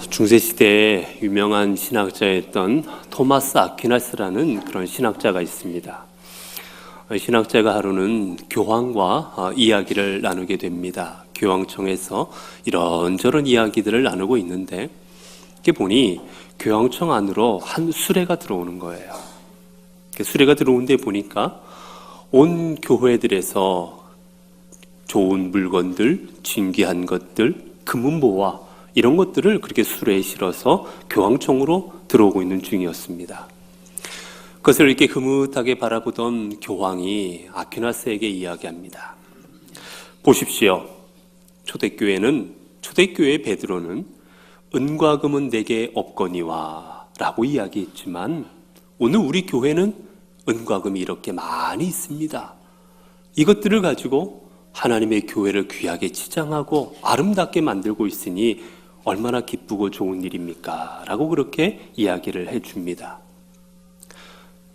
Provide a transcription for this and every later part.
중세시대에 유명한 신학자였던 토마스 아퀴나스라는 그런 신학자가 있습니다. 신학자가 하루는 교황과 이야기를 나누게 됩니다. 교황청에서 이런저런 이야기들을 나누고 있는데 이렇게 보니 교황청 안으로 한 수레가 들어오는 거예요. 수레가 들어오는데 보니까 온 교회들에서 좋은 물건들, 진귀한 것들, 금은보화 이런 것들을 그렇게 수레에 실어서 교황청으로 들어오고 있는 중이었습니다. 그것을 이렇게 흐뭇하게 바라보던 교황이 아퀴나스에게 이야기합니다. 보십시오. 초대교회 베드로는 은과 금은 내게 없거니와 라고 이야기했지만 오늘 우리 교회는 은과 금이 이렇게 많이 있습니다. 이것들을 가지고 하나님의 교회를 귀하게 치장하고 아름답게 만들고 있으니 얼마나 기쁘고 좋은 일입니까? 라고 그렇게 이야기를 해줍니다.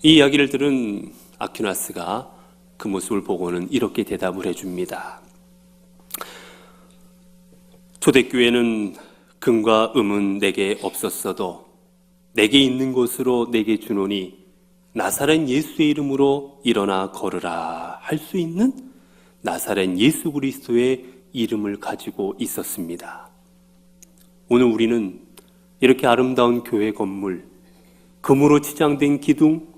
이 이야기를 들은 아퀴나스가 그 모습을 보고는 이렇게 대답을 해줍니다. 초대교회는 금과 음은 내게 없었어도 내게 있는 곳으로 내게 주노니 나사렛 예수의 이름으로 일어나 걸으라 할 수 있는 나사렛 예수 그리스도의 이름을 가지고 있었습니다. 오늘 우리는 이렇게 아름다운 교회 건물, 금으로 치장된 기둥,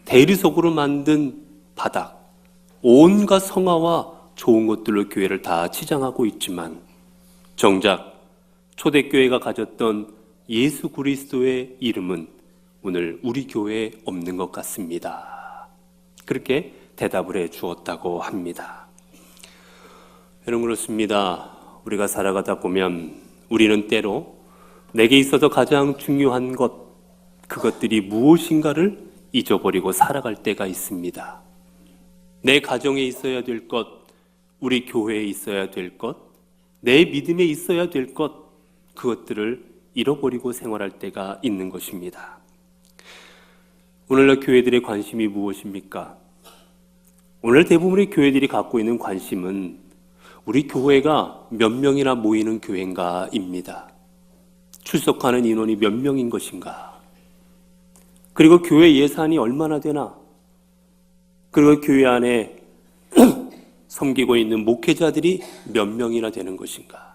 대리석으로 만든 바닥, 온갖 성화와 좋은 것들로 교회를 다 치장하고 있지만 정작 초대교회가 가졌던 예수 그리스도의 이름은 오늘 우리 교회에 없는 것 같습니다. 그렇게 대답을 해 주었다고 합니다. 여러분, 그렇습니다. 우리가 살아가다 보면 우리는 때로 내게 있어서 가장 중요한 것, 그것들이 무엇인가를 잊어버리고 살아갈 때가 있습니다. 내 가정에 있어야 될 것, 우리 교회에 있어야 될 것, 내 믿음에 있어야 될 것, 그것들을 잃어버리고 생활할 때가 있는 것입니다. 오늘날 교회들의 관심이 무엇입니까? 오늘 대부분의 교회들이 갖고 있는 관심은 우리 교회가 몇 명이나 모이는 교회인가입니다. 출석하는 인원이 몇 명인 것인가? 그리고 교회 예산이 얼마나 되나? 그리고 교회 안에 섬기고 있는 목회자들이 몇 명이나 되는 것인가?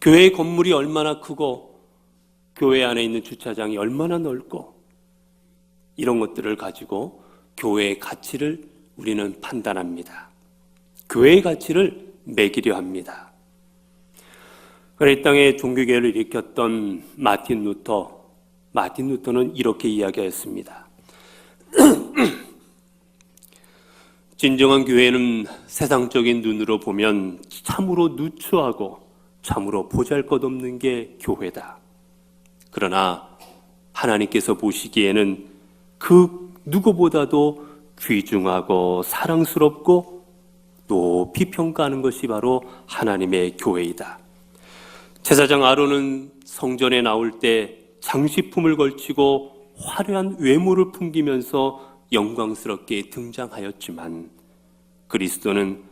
교회의 건물이 얼마나 크고 교회 안에 있는 주차장이 얼마나 넓고 이런 것들을 가지고 교회의 가치를 우리는 판단합니다. 교회의 가치를 매기려 합니다. 이 땅에 종교개혁을 일으켰던 마틴 루터는 이렇게 이야기하였습니다. 진정한 교회는 세상적인 눈으로 보면 참으로 누추하고 참으로 보잘것없는 게 교회다. 그러나 하나님께서 보시기에는 그 누구보다도 귀중하고 사랑스럽고 높이 평가하는 것이 바로 하나님의 교회이다. 제사장 아론은 성전에 나올 때 장식품을 걸치고 화려한 외모를 풍기면서 영광스럽게 등장하였지만 그리스도는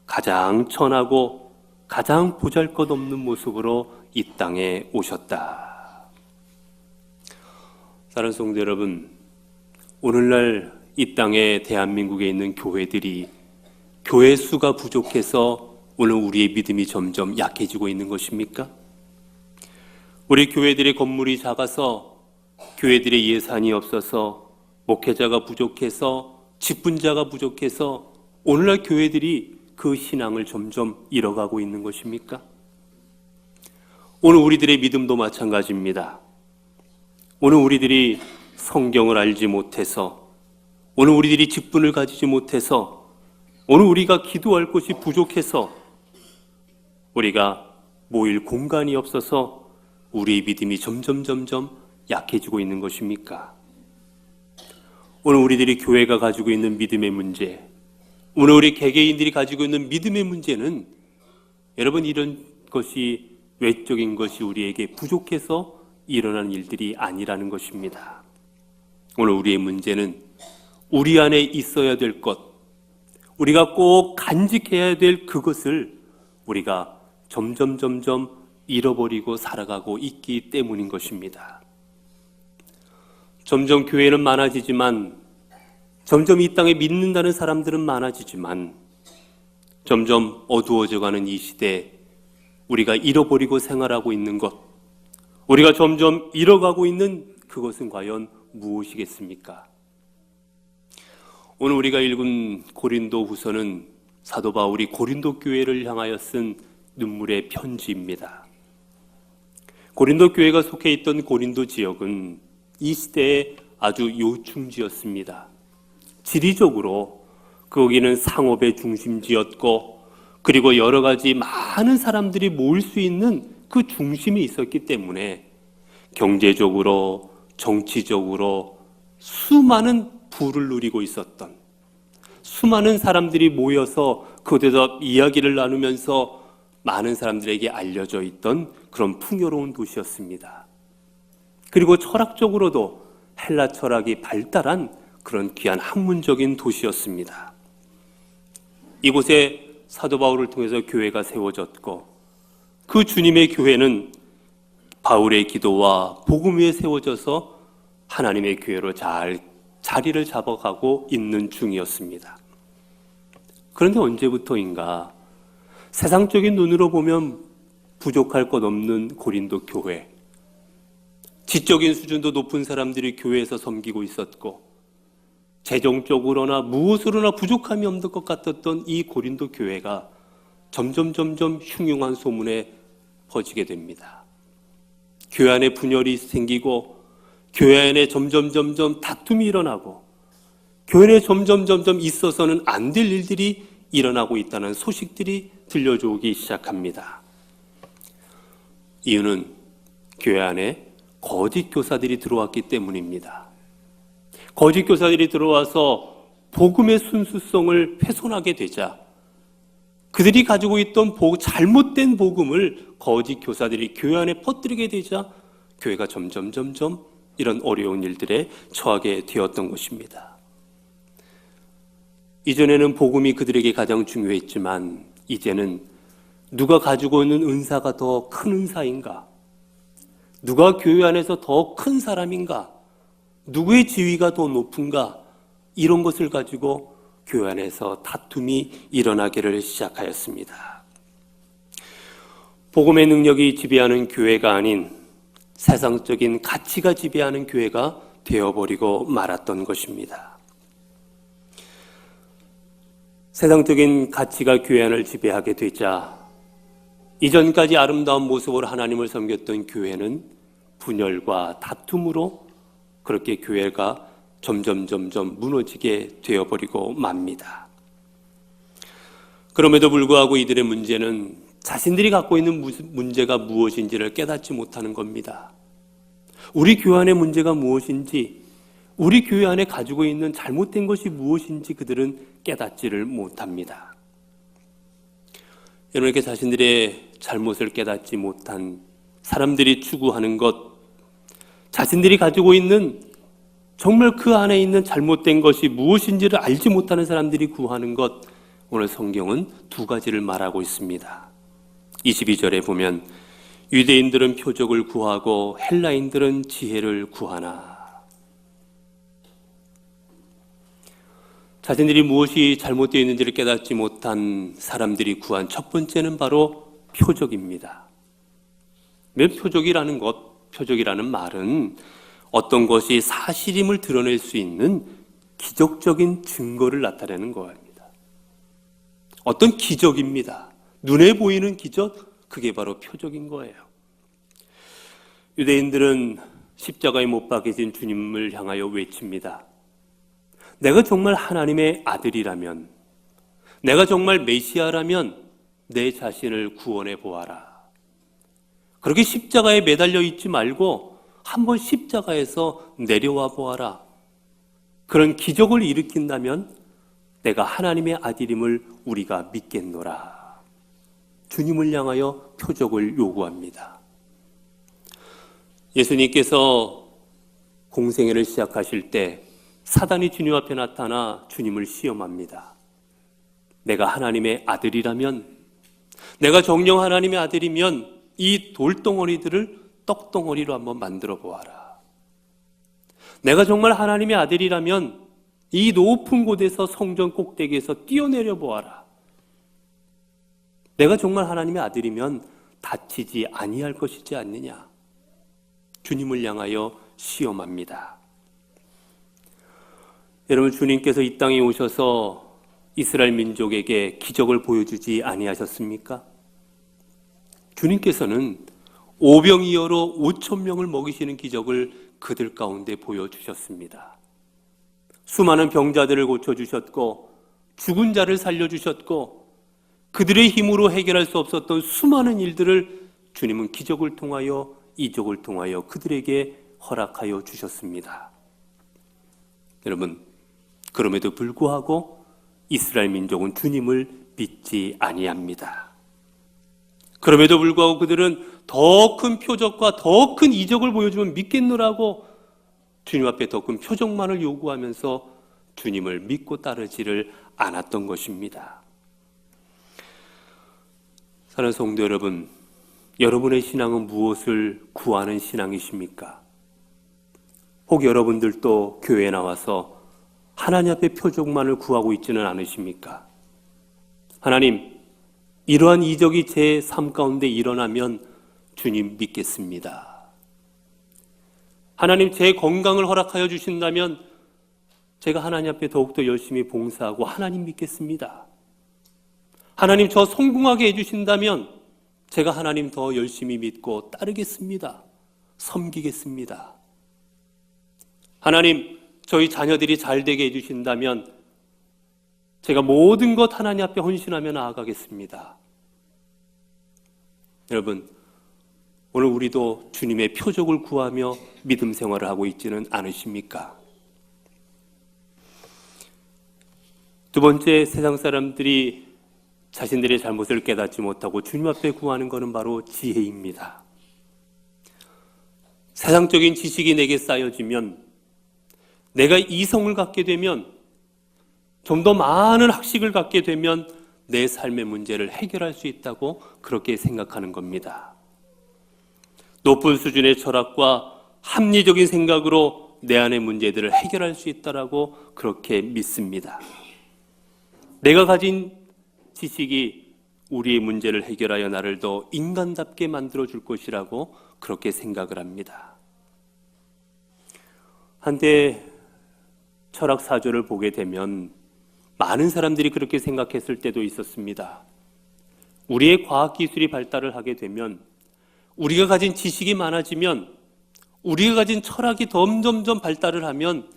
가장 천하고 가장 보잘것없는 모습으로 이 땅에 오셨다. 사랑하는 성도 여러분, 오늘날 이 땅에 대한민국에 있는 교회들이 교회 수가 부족해서 오늘 우리의 믿음이 점점 약해지고 있는 것입니까? 우리 교회들의 건물이 작아서, 교회들의 예산이 없어서, 목회자가 부족해서, 직분자가 부족해서 오늘날 교회들이 그 신앙을 점점 잃어가고 있는 것입니까? 오늘 우리들의 믿음도 마찬가지입니다. 오늘 우리들이 성경을 알지 못해서, 오늘 우리들이 직분을 가지지 못해서, 오늘 우리가 기도할 곳이 부족해서, 우리가 모일 공간이 없어서 우리의 믿음이 점점 약해지고 있는 것입니까? 오늘 우리들이 교회가 가지고 있는 믿음의 문제, 오늘 우리 개개인들이 가지고 있는 믿음의 문제는 여러분, 이런 것이 외적인 것이 우리에게 부족해서 일어나는 일들이 아니라는 것입니다. 오늘 우리의 문제는 우리 안에 있어야 될 것, 우리가 꼭 간직해야 될 그것을 우리가 점점 잃어버리고 살아가고 있기 때문인 것입니다. 점점 교회는 많아지지만, 점점 이 땅에 믿는다는 사람들은 많아지지만, 점점 어두워져가는 이 시대에 우리가 잃어버리고 생활하고 있는 것, 우리가 점점 잃어가고 있는 그것은 과연 무엇이겠습니까? 오늘 우리가 읽은 고린도 후서는 사도 바울이 고린도 교회를 향하여 쓴 눈물의 편지입니다. 고린도 교회가 속해 있던 고린도 지역은 이 시대의 아주 요충지였습니다. 지리적으로 거기는 상업의 중심지였고, 그리고 여러 가지 많은 사람들이 모일 수 있는 그 중심이 있었기 때문에 경제적으로, 정치적으로 수많은 부를 누리고 있었던, 수많은 사람들이 모여서 그곳에서 이야기를 나누면서 많은 사람들에게 알려져 있던 그런 풍요로운 도시였습니다. 그리고 철학적으로도 헬라 철학이 발달한 그런 귀한 학문적인 도시였습니다. 이곳에 사도 바울을 통해서 교회가 세워졌고, 그 주님의 교회는 바울의 기도와 복음 위에 세워져서 하나님의 교회로 잘 자리를 잡아가고 있는 중이었습니다. 그런데 언제부터인가 세상적인 눈으로 보면 부족할 것 없는 고린도 교회, 지적인 수준도 높은 사람들이 교회에서 섬기고 있었고, 재정적으로나 무엇으로나 부족함이 없는 것 같았던 이 고린도 교회가 점점 흉흉한 소문에 퍼지게 됩니다. 교회 안에 분열이 생기고, 교회 안에 점점 다툼이 일어나고, 교회 안에 점점 있어서는 안 될 일들이 일어나고 있다는 소식들이 들려오기 시작합니다. 이유는 교회 안에 거짓 교사들이 들어왔기 때문입니다. 거짓 교사들이 들어와서 복음의 순수성을 훼손하게 되자, 그들이 가지고 있던 잘못된 복음을 거짓 교사들이 교회 안에 퍼뜨리게 되자 교회가 점점 이런 어려운 일들에 처하게 되었던 것입니다. 이전에는 복음이 그들에게 가장 중요했지만, 이제는 누가 가지고 있는 은사가 더 큰 은사인가? 누가 교회 안에서 더 큰 사람인가? 누구의 지위가 더 높은가? 이런 것을 가지고 교회 안에서 다툼이 일어나기를 시작하였습니다. 복음의 능력이 지배하는 교회가 아닌 세상적인 가치가 지배하는 교회가 되어버리고 말았던 것입니다. 세상적인 가치가 교회 안을 지배하게 되자 이전까지 아름다운 모습으로 하나님을 섬겼던 교회는 분열과 다툼으로 그렇게 교회가 점점 무너지게 되어버리고 맙니다. 그럼에도 불구하고 이들의 문제는 자신들이 갖고 있는 문제가 무엇인지를 깨닫지 못하는 겁니다. 우리 교회 안의 문제가 무엇인지, 우리 교회 안에 가지고 있는 잘못된 것이 무엇인지 그들은 깨닫지를 못합니다. 여러분, 이렇게 자신들의 잘못을 깨닫지 못한 사람들이 추구하는 것, 자신들이 가지고 있는 정말 그 안에 있는 잘못된 것이 무엇인지를 알지 못하는 사람들이 구하는 것, 오늘 성경은 두 가지를 말하고 있습니다. 22절에 보면 유대인들은 표적을 구하고 헬라인들은 지혜를 구하나. 자신들이 무엇이 잘못되어 있는지를 깨닫지 못한 사람들이 구한 첫 번째는 바로 표적입니다. 표적이라는 것, 표적이라는 말은 어떤 것이 사실임을 드러낼 수 있는 기적적인 증거를 나타내는 거입니다. 어떤 기적입니다. 눈에 보이는 기적, 그게 바로 표적인 거예요. 유대인들은 십자가에 못 박히신 주님을 향하여 외칩니다. 내가 정말 하나님의 아들이라면, 내가 정말 메시아라면 내 자신을 구원해 보아라. 그렇게 십자가에 매달려 있지 말고 한번 십자가에서 내려와 보아라. 그런 기적을 일으킨다면 내가 하나님의 아들임을 우리가 믿겠노라. 주님을 향하여 표적을 요구합니다. 예수님께서 공생애를 시작하실 때 사단이 주님 앞에 나타나 주님을 시험합니다. 내가 하나님의 아들이라면, 내가 정녕 하나님의 아들이면 이 돌덩어리들을 떡덩어리로 한번 만들어 보아라. 내가 정말 하나님의 아들이라면 이 높은 곳에서 성전 꼭대기에서 뛰어내려 보아라. 내가 정말 하나님의 아들이면 다치지 아니할 것이지 않느냐. 주님을 향하여 시험합니다. 여러분, 주님께서 이 땅에 오셔서 이스라엘 민족에게 기적을 보여주지 아니하셨습니까? 주님께서는 오병이어로 5천 명을 먹이시는 기적을 그들 가운데 보여주셨습니다. 수많은 병자들을 고쳐주셨고 죽은 자를 살려주셨고 그들의 힘으로 해결할 수 없었던 수많은 일들을 주님은 기적을 통하여, 이적을 통하여 그들에게 허락하여 주셨습니다. 여러분, 그럼에도 불구하고 이스라엘 민족은 주님을 믿지 아니합니다. 그럼에도 불구하고 그들은 더 큰 표적과 더 큰 이적을 보여주면 믿겠노라고 주님 앞에 더 큰 표적만을 요구하면서 주님을 믿고 따르지를 않았던 것입니다. 사랑하는 성도 여러분, 여러분의 신앙은 무엇을 구하는 신앙이십니까? 혹 여러분들도 교회에 나와서 하나님 앞에 표적만을 구하고 있지는 않으십니까? 하나님, 이러한 이적이 제 삶 가운데 일어나면 주님 믿겠습니다. 하나님, 제 건강을 허락하여 주신다면 제가 하나님 앞에 더욱더 열심히 봉사하고 하나님 믿겠습니다. 하나님, 저 성공하게 해주신다면 제가 하나님 더 열심히 믿고 따르겠습니다. 섬기겠습니다. 하나님, 저희 자녀들이 잘 되게 해주신다면 제가 모든 것 하나님 앞에 헌신하며 나아가겠습니다. 여러분, 오늘 우리도 주님의 표적을 구하며 믿음 생활을 하고 있지는 않으십니까? 두 번째, 세상 사람들이 자신들의 잘못을 깨닫지 못하고 주님 앞에 구하는 것은 바로 지혜입니다. 세상적인 지식이 내게 쌓여지면, 내가 이성을 갖게 되면, 좀 더 많은 학식을 갖게 되면 내 삶의 문제를 해결할 수 있다고 그렇게 생각하는 겁니다. 높은 수준의 철학과 합리적인 생각으로 내 안의 문제들을 해결할 수 있다라고 그렇게 믿습니다. 내가 가진 지식이 우리의 문제를 해결하여 나를 더 인간답게 만들어줄 것이라고 그렇게 생각을 합니다. 한때 철학 사조를 보게 되면 많은 사람들이 그렇게 생각했을 때도 있었습니다. 우리의 과학기술이 발달을 하게 되면, 우리가 가진 지식이 많아지면, 우리가 가진 철학이 점점점 발달을 하면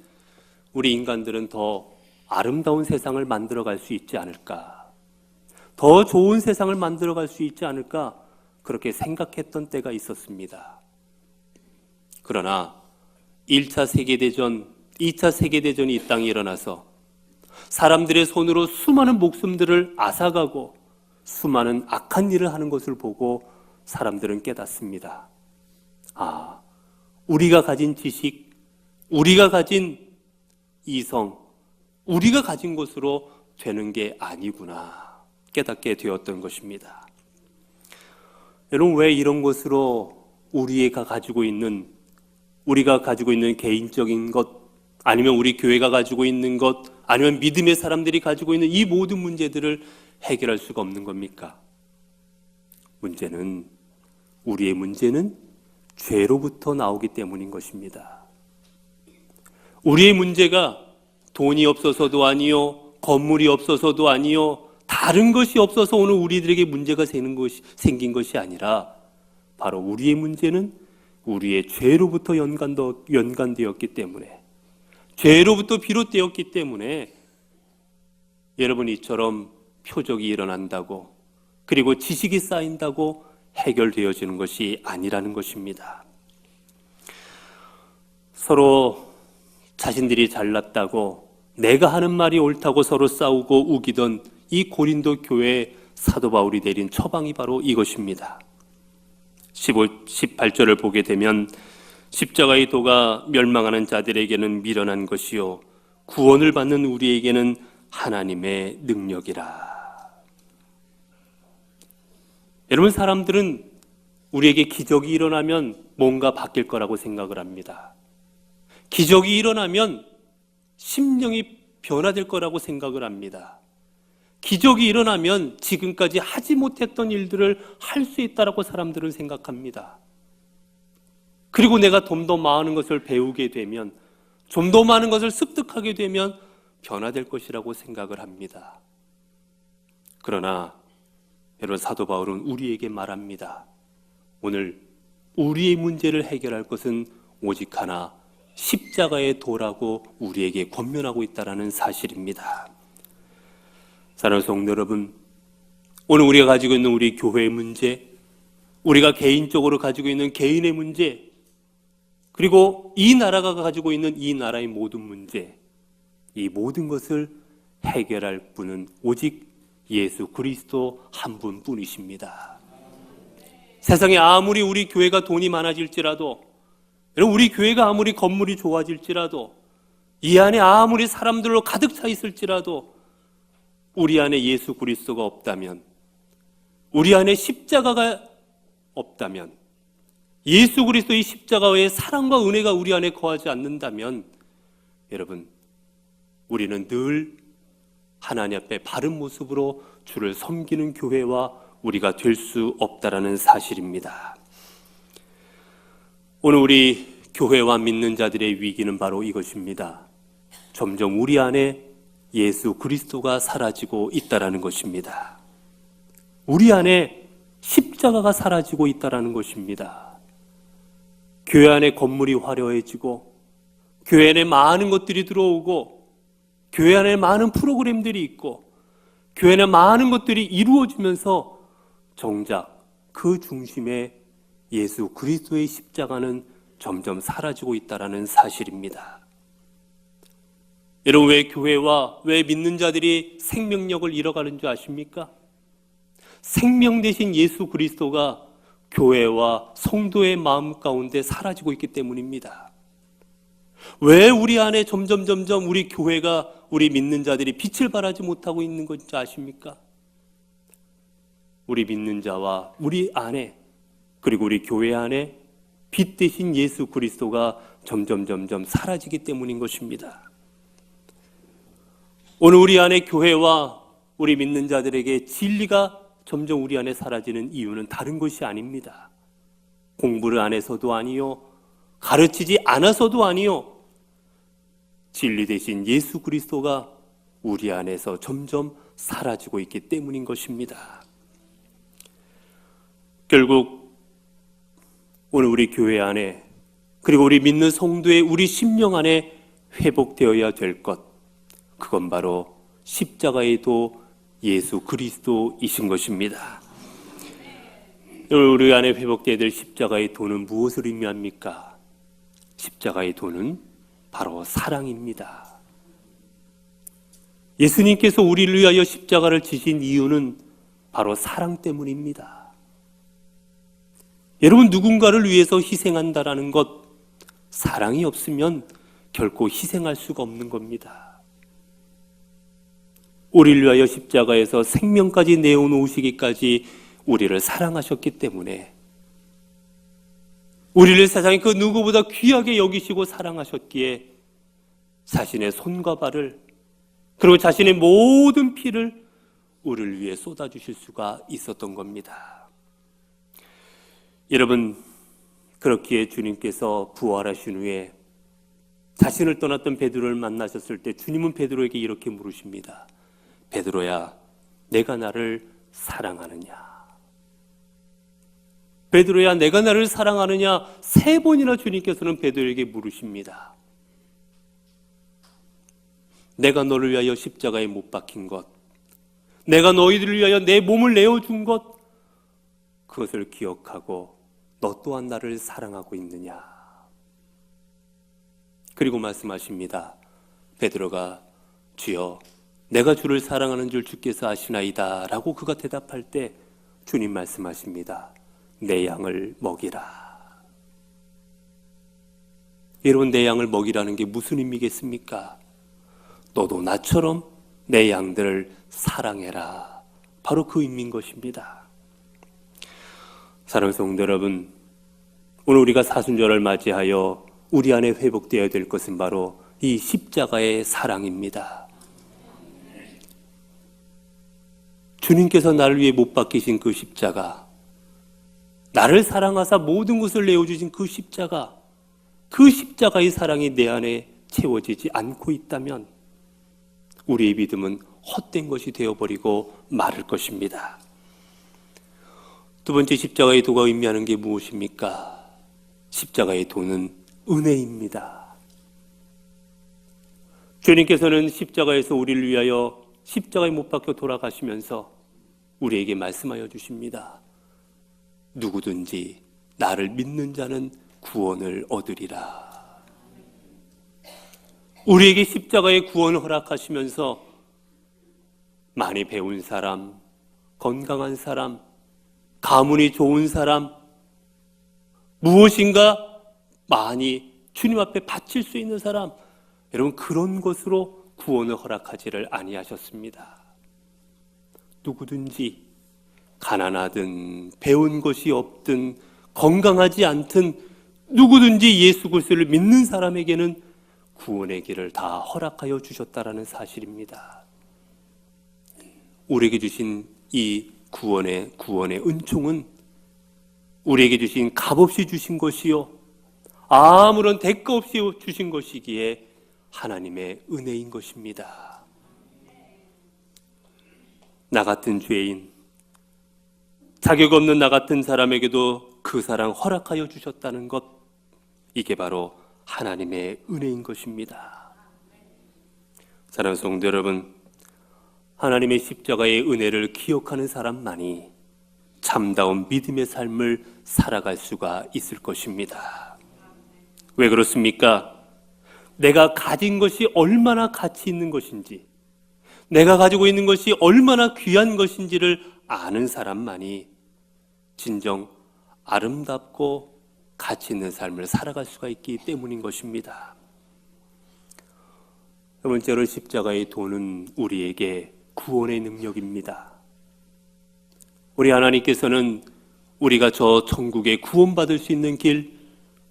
우리 인간들은 더 아름다운 세상을 만들어갈 수 있지 않을까, 더 좋은 세상을 만들어갈 수 있지 않을까, 그렇게 생각했던 때가 있었습니다. 그러나 1차 세계대전, 2차 세계대전이 이 땅에 일어나서 사람들의 손으로 수많은 목숨들을 앗아가고 수많은 악한 일을 하는 것을 보고 사람들은 깨닫습니다. 아, 우리가 가진 지식, 우리가 가진 이성, 우리가 가진 것으로 되는 게 아니구나 깨닫게 되었던 것입니다. 여러분, 왜 이런 것으로 우리가 가지고 있는 개인적인 것, 아니면 우리 교회가 가지고 있는 것, 아니면 믿음의 사람들이 가지고 있는 이 모든 문제들을 해결할 수가 없는 겁니까? 우리의 문제는 죄로부터 나오기 때문인 것입니다. 우리의 문제가 돈이 없어서도 아니요, 건물이 없어서도 아니요, 다른 것이 없어서 오늘 우리들에게 문제가 생긴 것이 아니라, 바로 우리의 문제는 우리의 죄로부터 연관되었기 때문에, 죄로부터 비롯되었기 때문에 여러분, 이처럼 표적이 일어난다고, 그리고 지식이 쌓인다고 해결되어지는 것이 아니라는 것입니다. 서로 자신들이 잘났다고, 내가 하는 말이 옳다고 서로 싸우고 우기던 이 고린도 교회에 사도 바울이 내린 처방이 바로 이것입니다. 18절을 보게 되면, 십자가의 도가 멸망하는 자들에게는 미련한 것이요 구원을 받는 우리에게는 하나님의 능력이라. 여러분, 사람들은 우리에게 기적이 일어나면 뭔가 바뀔 거라고 생각을 합니다. 기적이 일어나면 심령이 변화될 거라고 생각을 합니다. 기적이 일어나면 지금까지 하지 못했던 일들을 할 수 있다라고 사람들은 생각합니다. 그리고 내가 좀 더 많은 것을 배우게 되면, 좀 더 많은 것을 습득하게 되면 변화될 것이라고 생각을 합니다. 그러나 여러분, 사도 바울은 우리에게 말합니다. 오늘 우리의 문제를 해결할 것은 오직 하나, 십자가의 도라고 우리에게 권면하고 있다는 사실입니다. 사랑하는 성도 여러분, 오늘 우리가 가지고 있는 우리 교회의 문제, 우리가 개인적으로 가지고 있는 개인의 문제, 그리고 이 나라가 가지고 있는 이 나라의 모든 문제, 이 모든 것을 해결할 분은 오직 예수 그리스도 한 분뿐이십니다. 세상에 아무리 우리 교회가 돈이 많아질지라도, 우리 교회가 아무리 건물이 좋아질지라도, 이 안에 아무리 사람들로 가득 차 있을지라도 우리 안에 예수 그리스도가 없다면, 우리 안에 십자가가 없다면, 예수 그리스도의 십자가의 사랑과 은혜가 우리 안에 거하지 않는다면, 여러분, 우리는 늘 하나님 앞에 바른 모습으로 주를 섬기는 교회와 우리가 될 수 없다라는 사실입니다. 오늘 우리 교회와 믿는 자들의 위기는 바로 이것입니다. 점점 우리 안에 예수 그리스도가 사라지고 있다라는 것입니다. 우리 안에 십자가가 사라지고 있다라는 것입니다. 교회 안에 건물이 화려해지고, 교회 안에 많은 것들이 들어오고, 교회 안에 많은 프로그램들이 있고, 교회 안에 많은 것들이 이루어지면서 정작 그 중심에 예수 그리스도의 십자가는 점점 사라지고 있다는 사실입니다. 여러분, 왜 교회와 왜 믿는 자들이 생명력을 잃어가는 줄 아십니까? 생명 되신 예수 그리스도가 교회와 성도의 마음 가운데 사라지고 있기 때문입니다. 왜 우리 안에 점점 우리 교회가, 우리 믿는 자들이 빛을 발하지 못하고 있는 건지 아십니까? 우리 믿는 자와 우리 안에, 그리고 우리 교회 안에 빛 대신 예수 그리스도가 점점 사라지기 때문인 것입니다. 오늘 우리 안에 교회와 우리 믿는 자들에게 진리가 점점 우리 안에 사라지는 이유는 다른 것이 아닙니다. 공부를 안 해서도 아니요, 가르치지 않아서도 아니요, 진리 대신 예수 그리스도가 우리 안에서 점점 사라지고 있기 때문인 것입니다. 결국 오늘 우리 교회 안에, 그리고 우리 믿는 성도의 우리 심령 안에 회복되어야 될 것, 그건 바로 십자가의 도 예수 그리스도이신 것입니다. 우리 안에 회복되어야 될 십자가의 도는 무엇을 의미합니까? 십자가의 도는 바로 사랑입니다. 예수님께서 우리를 위하여 십자가를 지신 이유는 바로 사랑 때문입니다. 여러분, 누군가를 위해서 희생한다라는 것, 사랑이 없으면 결코 희생할 수가 없는 겁니다. 우리를 위하여 십자가에서 생명까지 내어놓으시기까지 우리를 사랑하셨기 때문에, 우리를 세상에 그 누구보다 귀하게 여기시고 사랑하셨기에 자신의 손과 발을, 그리고 자신의 모든 피를 우리를 위해 쏟아주실 수가 있었던 겁니다. 여러분, 그렇기에 주님께서 부활하신 후에 자신을 떠났던 베드로를 만나셨을 때 주님은 베드로에게 이렇게 물으십니다. 베드로야, 내가 나를 사랑하느냐? 베드로야, 내가 나를 사랑하느냐? 3번이나 주님께서는 베드로에게 물으십니다. 내가 너를 위하여 십자가에 못 박힌 것, 내가 너희들을 위하여 내 몸을 내어준 것, 그것을 기억하고 너 또한 나를 사랑하고 있느냐? 그리고 말씀하십니다. 베드로가 주여, 내가 주를 사랑하는 줄 주께서 아시나이다 라고 그가 대답할 때 주님 말씀하십니다. 내 양을 먹이라. 여러분, 내 양을 먹이라는 게 무슨 의미겠습니까? 너도 나처럼 내 양들을 사랑해라. 바로 그 의미인 것입니다. 사랑하는 성도 여러분, 오늘 우리가 사순절을 맞이하여 우리 안에 회복되어야 될 것은 바로 이 십자가의 사랑입니다. 주님께서 나를 위해 못 박히신 그 십자가, 나를 사랑하사 모든 것을 내어주신 그 십자가, 그 십자가의 사랑이 내 안에 채워지지 않고 있다면 우리의 믿음은 헛된 것이 되어버리고 마를 것입니다. 두 번째, 십자가의 도가 의미하는 게 무엇입니까? 십자가의 도는 은혜입니다. 주님께서는 십자가에서 우리를 위하여 십자가에 못 박혀 돌아가시면서 우리에게 말씀하여 주십니다. 누구든지 나를 믿는 자는 구원을 얻으리라. 우리에게 십자가의 구원을 허락하시면서 많이 배운 사람, 건강한 사람, 가문이 좋은 사람, 무엇인가 많이 주님 앞에 바칠 수 있는 사람, 여러분 그런 것으로 구원을 허락하지를 아니하셨습니다. 누구든지 가난하든 배운 것이 없든 건강하지 않든 누구든지 예수 그리스도를 믿는 사람에게는 구원의 길을 다 허락하여 주셨다라는 사실입니다. 우리에게 주신 이 구원의 은총은 우리에게 주신 값없이 주신 것이요 아무런 대가 없이 주신 것이기에 하나님의 은혜인 것입니다. 나 같은 죄인, 자격 없는 나 같은 사람에게도 그 사랑 허락하여 주셨다는 것, 이게 바로 하나님의 은혜인 것입니다. 사랑하는 성도 여러분, 하나님의 십자가의 은혜를 기억하는 사람만이 참다운 믿음의 삶을 살아갈 수가 있을 것입니다. 왜 그렇습니까? 내가 가진 것이 얼마나 가치 있는 것인지, 내가 가지고 있는 것이 얼마나 귀한 것인지를 아는 사람만이 진정 아름답고 가치 있는 삶을 살아갈 수가 있기 때문인 것입니다. 세 번째로 십자가의 도는 우리에게 구원의 능력입니다. 우리 하나님께서는 우리가 저 천국에 구원받을 수 있는 길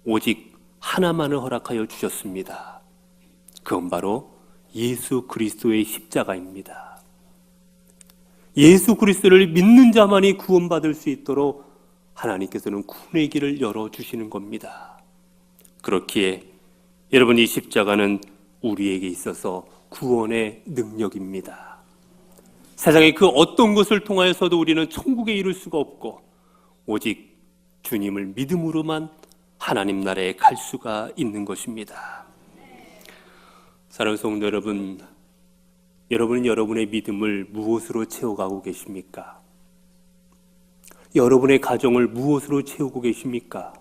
오직 하나만을 허락하여 주셨습니다. 그건 바로 예수 그리스도의 십자가입니다. 예수 그리스도를 믿는 자만이 구원받을 수 있도록 하나님께서는 구원의 길을 열어주시는 겁니다. 그렇기에 여러분, 이 십자가는 우리에게 있어서 구원의 능력입니다. 세상의 그 어떤 것을 통하여서도 우리는 천국에 이룰 수가 없고 오직 주님을 믿음으로만 하나님 나라에 갈 수가 있는 것입니다. 사랑하는 성도 여러분, 여러분은 여러분의 믿음을 무엇으로 채워가고 계십니까? 여러분의 가정을 무엇으로 채우고 계십니까?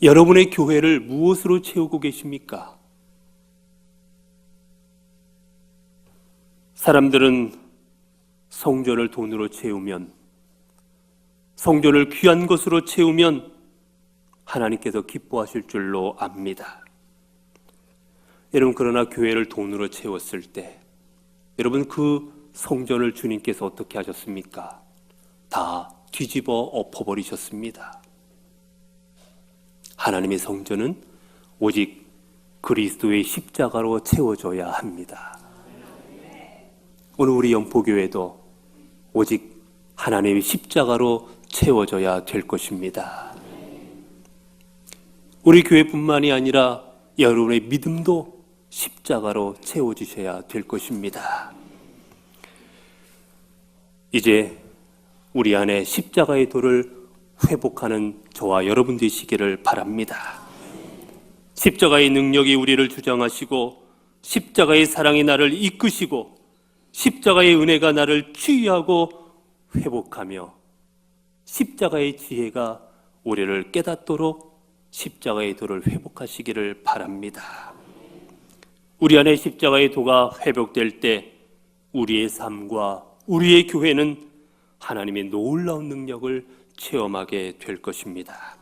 여러분의 교회를 무엇으로 채우고 계십니까? 사람들은 성전을 돈으로 채우면, 성전을 귀한 것으로 채우면 하나님께서 기뻐하실 줄로 압니다. 여러분, 그러나 교회를 돈으로 채웠을 때 여러분, 그 성전을 주님께서 어떻게 하셨습니까? 다 뒤집어 엎어버리셨습니다. 하나님의 성전은 오직 그리스도의 십자가로 채워져야 합니다. 오늘 우리 영포교회도 오직 하나님의 십자가로 채워져야 될 것입니다. 우리 교회뿐만이 아니라 여러분의 믿음도 십자가로 채워주셔야 될 것입니다. 이제 우리 안에 십자가의 도를 회복하는 저와 여러분 되시기를 바랍니다. 십자가의 능력이 우리를 주장하시고 십자가의 사랑이 나를 이끄시고 십자가의 은혜가 나를 치유하고 회복하며 십자가의 지혜가 우리를 깨닫도록 십자가의 도를 회복하시기를 바랍니다. 우리 안에 십자가의 도가 회복될 때 우리의 삶과 우리의 교회는 하나님의 놀라운 능력을 체험하게 될 것입니다.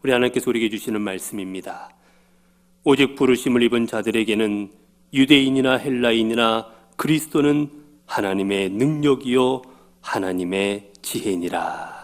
우리 하나님께서 우리에게 주시는 말씀입니다. 오직 부르심을 입은 자들에게는 유대인이나 헬라인이나 그리스도는 하나님의 능력이요 하나님의 지혜니라.